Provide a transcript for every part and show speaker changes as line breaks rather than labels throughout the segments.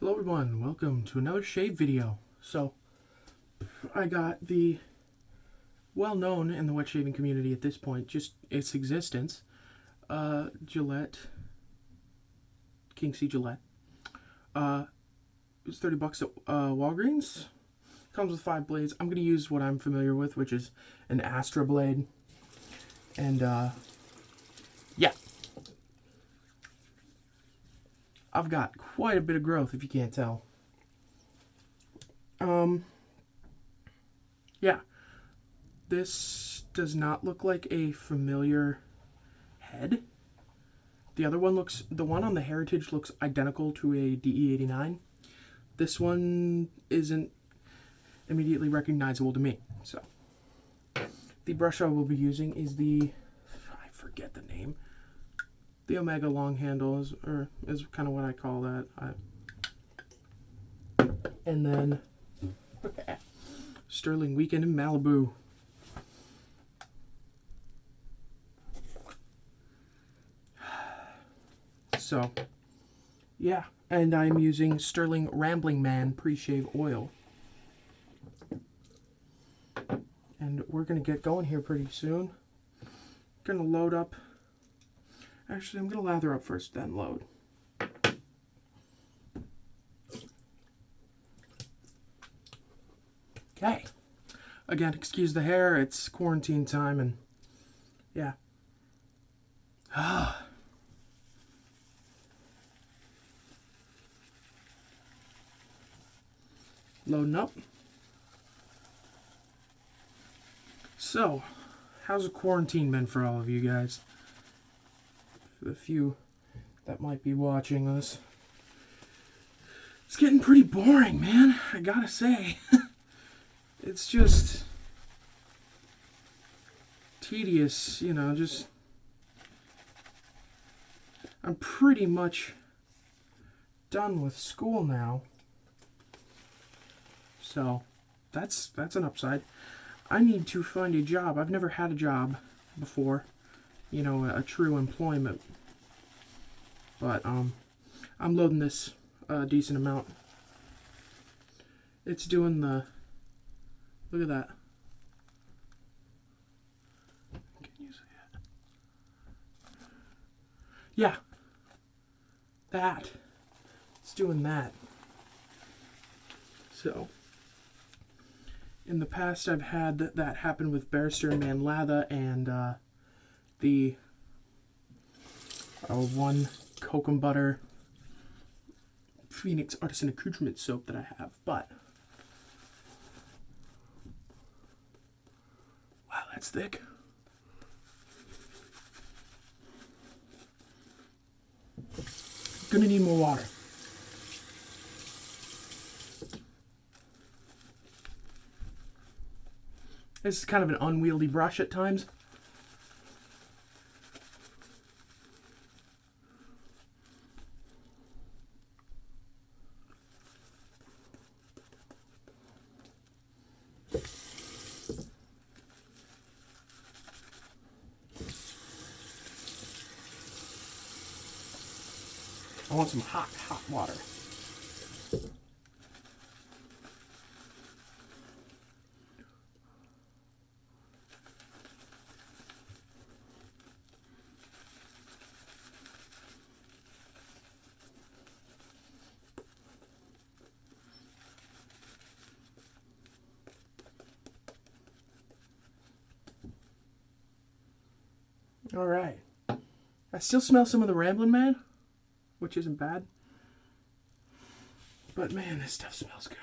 Hello everyone, welcome to another shave video. So, I got the well-known in the wet shaving community at this point, just its existence, Gillette, King C Gillette. It was $30 at Walgreens. Comes with 5 blades. I'm going to use what I'm familiar with, which is an Astra blade. And, yeah. I've got quite a bit of growth, if you can't tell. Yeah. This does not look like a familiar head. The one on the Heritage looks identical to a DE89. This one isn't immediately recognizable to me. So, the brush I will be using is I forget the name. The Omega long handle is kind of what I call that. And then Sterling Weekend in Malibu. So, yeah, and I'm using Sterling Rambling Man pre-shave oil. And we're going to get going here pretty soon. Going to load up. Actually, I'm going to lather up first, then load. Okay. Again, excuse the hair. It's quarantine time, and yeah. Loading up. So, how's the quarantine been for all of you guys? For the few that might be watching this. It's getting pretty boring, man. I gotta say. It's just tedious, you know, just... I'm pretty much done with school now. So, that's an upside. I need to find a job. I've never had a job before. You know, a true employment. But, I'm loading this a decent amount. It's doing the... Look at that. Can you see it? Yeah. That. It's doing that. So, in the past I've had that happen with Barrister Man Lather and the one Cocoa Butter Phoenix Artisan Accoutrement soap that I have, but wow, that's thick. Gonna need more water. This is kind of an unwieldy brush at times. I want some hot water. All right. I still smell some of the Ramblin' Man, which isn't bad. But man, this stuff smells good.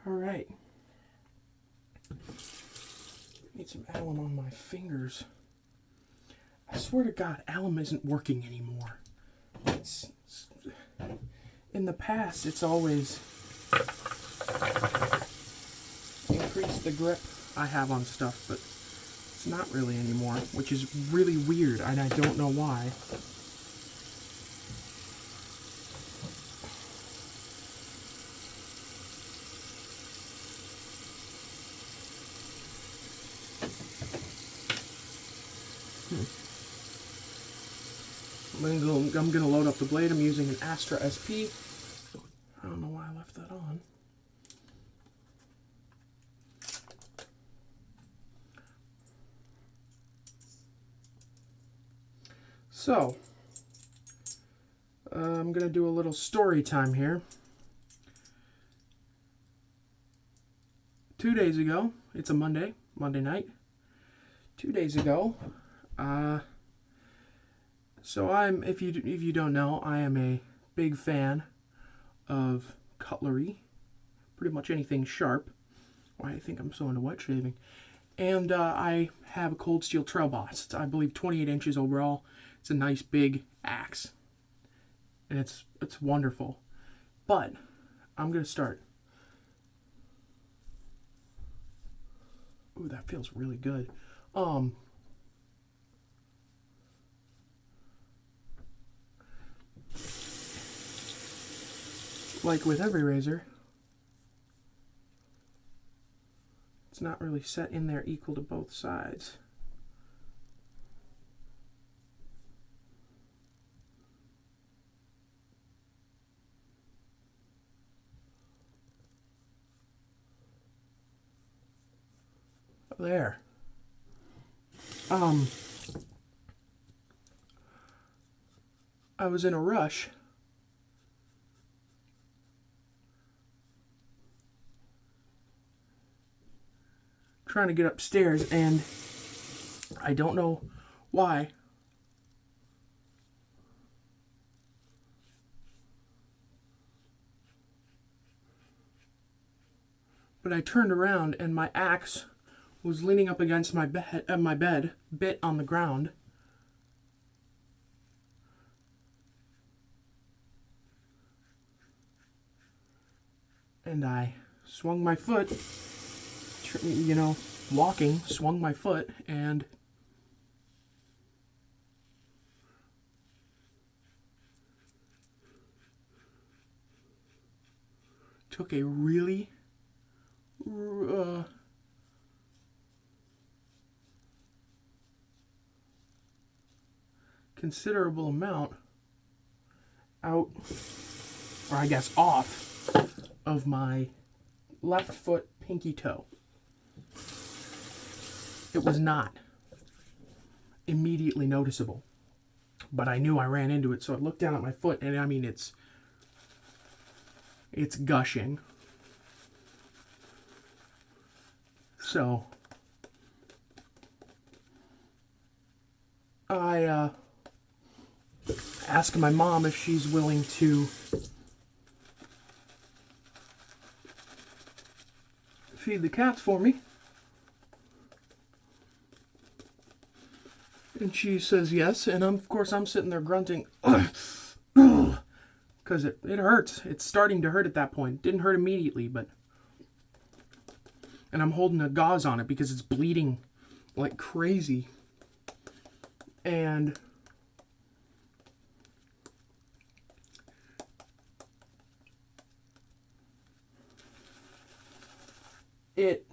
All right. Need some alum on my fingers. I swear to God, alum isn't working anymore. It's in the past, it's always increased the grip I have on stuff, but it's not really anymore, which is really weird, and I don't know why. I'm gonna load up the blade. I'm using an Astra SP. I don't know why I left that on. So, I'm going to do a little story time here. 2 days ago, it's a Monday night. 2 days ago, so if you don't know, I am a big fan of cutlery, pretty much anything sharp. Why I think I'm so into wet shaving. And I have a cold steel trail boss. It's, I believe, 28 inches overall. It's a nice big axe, and it's wonderful. But I'm gonna start. Ooh, that feels really good. Like with every razor, it's not really set in there equal to both sides. There. I was in a rush. Trying to get upstairs, and I don't know why, but I turned around and my axe was leaning up against my bed, bit on the ground. And I swung my foot, walking, swung my foot, and took a really considerable amount out, or I guess off, of my left foot pinky toe. It was not immediately noticeable, but I knew I ran into it, so I looked down at my foot, and I mean, it's gushing. So I asked my mom if she's willing to feed the cats for me. And she says yes, and of course I'm sitting there grunting, because it hurts. It's starting to hurt at that point. It didn't hurt immediately, but... And I'm holding a gauze on it because it's bleeding like crazy. And it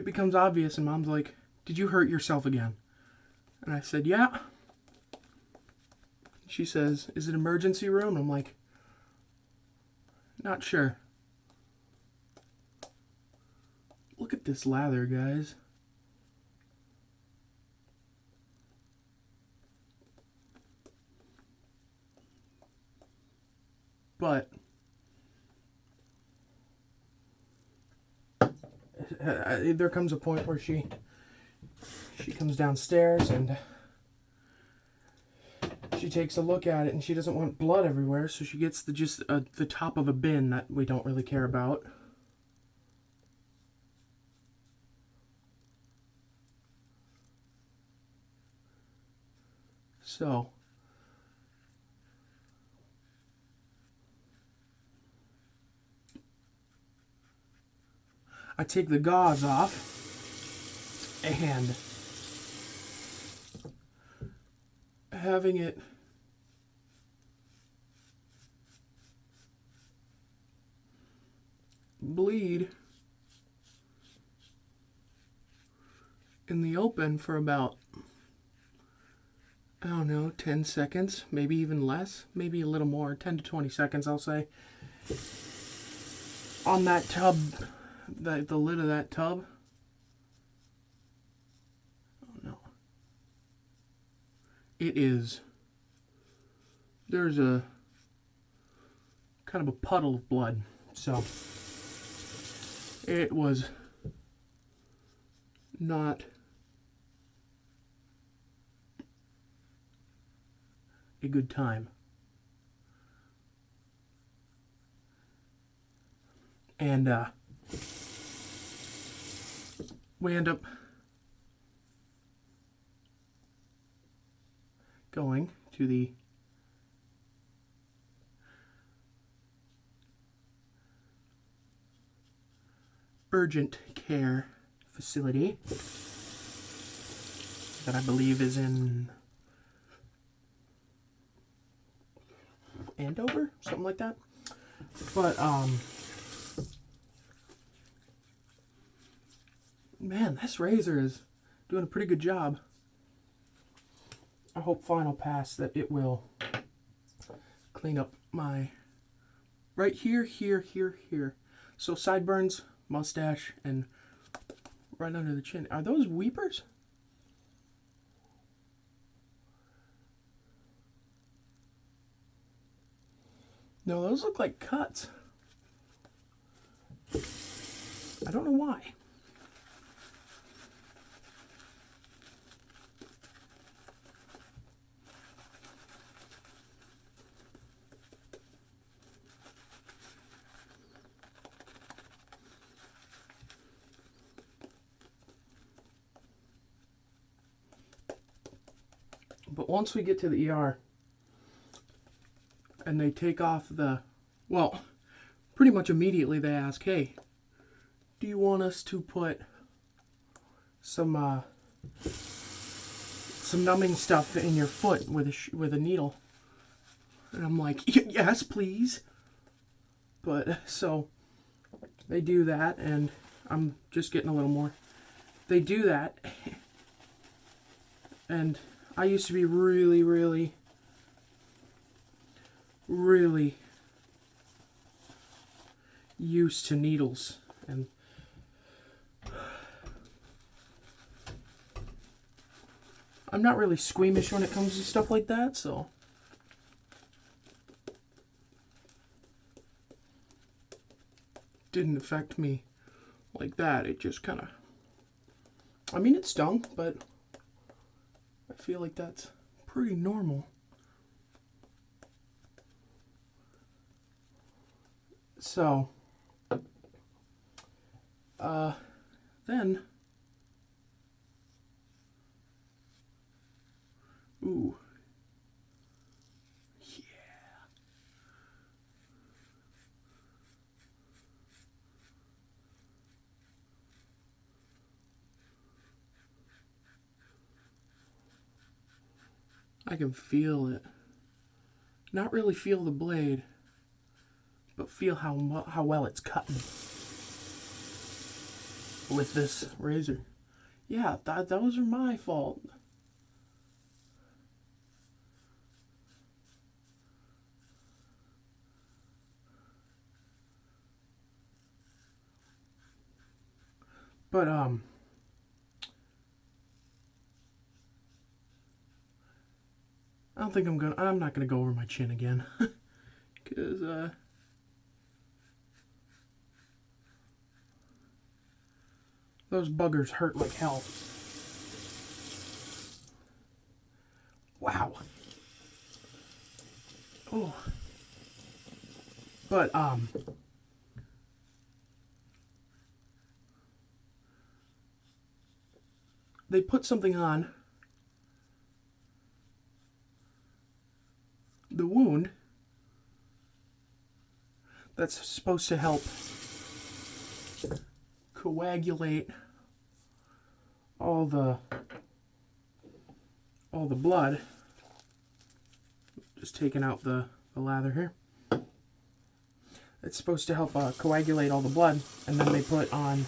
becomes obvious, and Mom's like, "Did you hurt yourself again?" And I said, "Yeah." She says, "Is it emergency room?" I'm like, "Not sure." Look at this lather, guys. But there comes a point where she comes downstairs and she takes a look at it, and she doesn't want blood everywhere, so she gets the top of a bin that we don't really care about. So I take the gauze off, and having it bleed in the open for about I don't know, 10 seconds, maybe even less, maybe a little more, 10 to 20 seconds, I'll say, on that tub, the lid of that tub. Oh no. It is, there's a kind of a puddle of blood, so it was not a good time. And we end up going to the urgent care facility that I believe is in Andover, something like that. But man, this razor is doing a pretty good job. I hope final pass that it will clean up my right here, here, here. So sideburns, mustache, and right under the chin. Are those weepers? No, those look like cuts. I don't know why. But once we get to the ER and they take off the, well, pretty much immediately they ask, hey, do you want us to put some numbing stuff in your foot with a needle? And I'm like, yes, please. But so they do that, and I'm just getting a little more. They do that, and I used to be really, really, really used to needles, and I'm not really squeamish when it comes to stuff like that, so didn't affect me like that. It just kind of, I mean, it stung, but I feel like that's pretty normal. So, then, ooh, yeah. I can feel it. Not really feel the blade, but feel how well it's cutting with this razor. Yeah, those are my fault. But I'm not gonna go over my chin again, because those buggers hurt like hell. Wow. Oh. But they put something on the wound that's supposed to help coagulate all the blood. Just taking out the lather here. It's supposed to help coagulate all the blood, and then they put on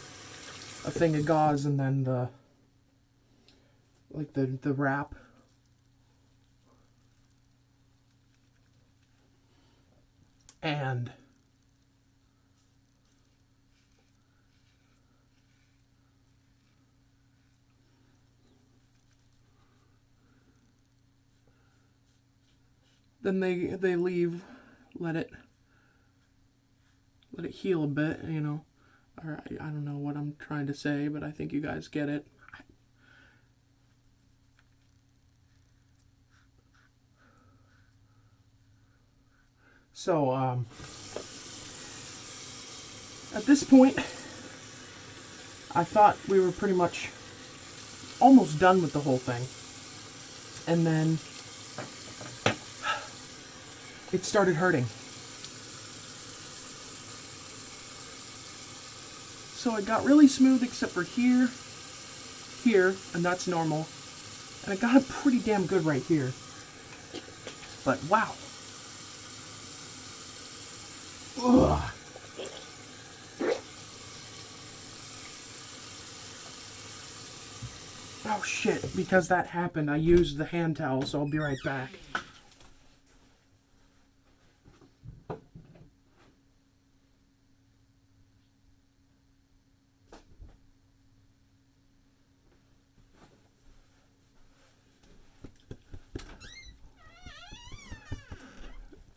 a thing of gauze, and then the wrap And then they leave, let it heal a bit, you know. Or I don't know what I'm trying to say, but I think you guys get it. So, at this point, I thought we were pretty much almost done with the whole thing. And then it started hurting. So it got really smooth except for here, and that's normal. And it got it pretty damn good right here. But wow. Ugh. Oh shit, because that happened, I used the hand towel, so I'll be right back.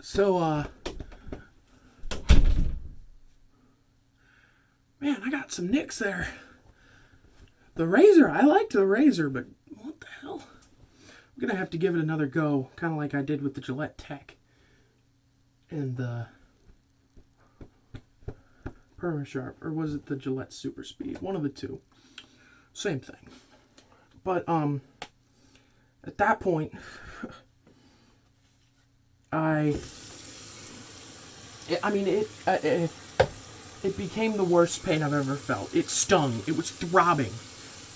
So, man, I got some nicks there. The razor, I liked the razor, but what the hell? I'm gonna have to give it another go, kind of like I did with the Gillette Tech and the Perma-Sharp, or was it the Gillette Super Speed? One of the two. Same thing. But, at that point, it became the worst pain I've ever felt. It stung. It was throbbing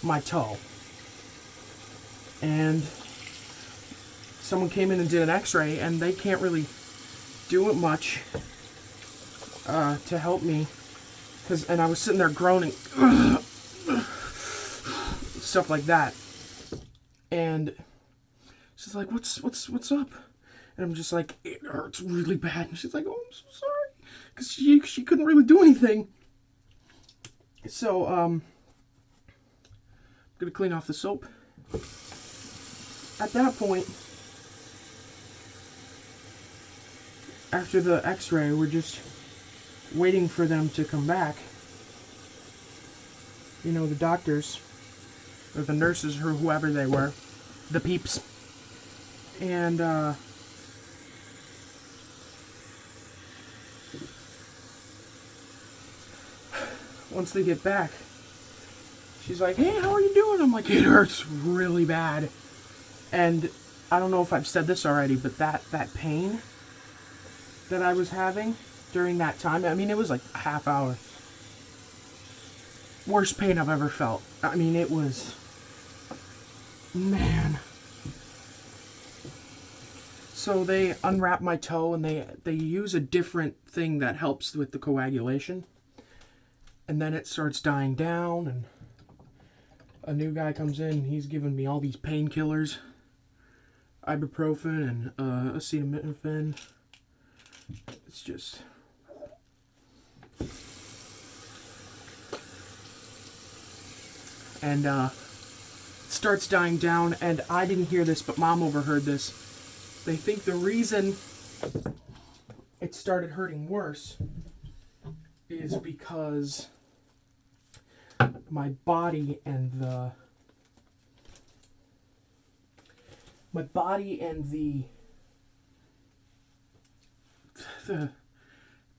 my toe. And someone came in and did an x-ray, and they can't really do it much to help me. And I was sitting there groaning. Stuff like that. And she's like, what's up? And I'm just like, it hurts really bad. And she's like, oh, I'm so sorry. Because she couldn't really do anything. So, I'm going to clean off the soap. At that point, after the x-ray, we're just waiting for them to come back. You know, the doctors, or the nurses, or whoever they were, the peeps. And, once they get back, she's like, hey, how are you doing? I'm like, it hurts really bad. And I don't know if I've said this already, but that pain that I was having during that time, I mean, it was like a half hour. Worst pain I've ever felt. I mean, it was, man. So they unwrap my toe, and they use a different thing that helps with the coagulation. And then it starts dying down, and a new guy comes in, and he's giving me all these painkillers. Ibuprofen and acetaminophen. It's just... And it starts dying down, and I didn't hear this, but Mom overheard this. They think the reason it started hurting worse is because my body and the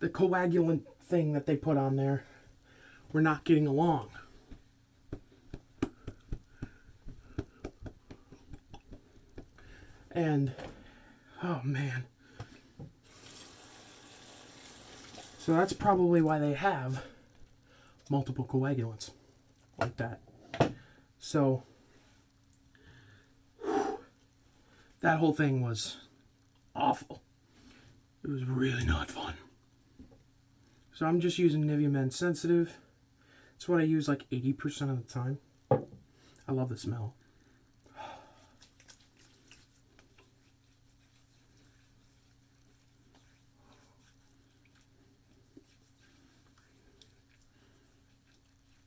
coagulant thing that they put on there were not getting along. And oh man. So that's probably why they have multiple coagulants like that. So that whole thing was awful. It was really not fun. So I'm just using Nivea Men Sensitive. It's what I use like 80% of the time. I love the smell.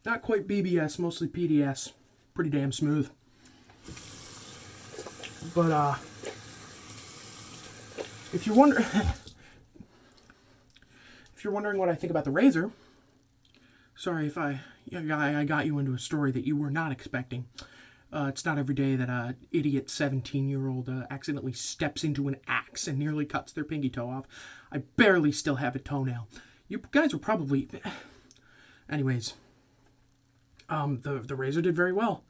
Not quite BBS, mostly PDS. Pretty damn smooth. But, if you're wondering... if you're wondering what I think about the razor... Sorry if I got you into a story that you were not expecting. It's not every day that a idiot 17-year-old accidentally steps into an axe and nearly cuts their pinky toe off. I barely still have a toenail. You guys were probably... Anyways, the razor did very well.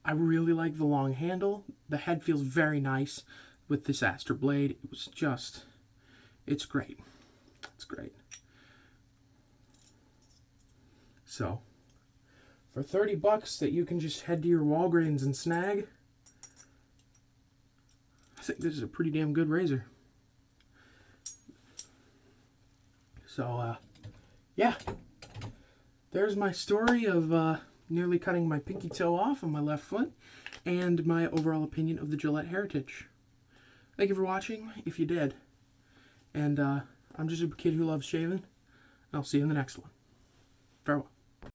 I really like the long handle. The head feels very nice with this Aster blade. It was just... It's great. It's great. So... For $30 that you can just head to your Walgreens and snag, I think this is a pretty damn good razor. So, yeah. There's my story of nearly cutting my pinky toe off on my left foot and my overall opinion of the Gillette Heritage. Thank you for watching, if you did. And I'm just a kid who loves shaving. I'll see you in the next one. Farewell.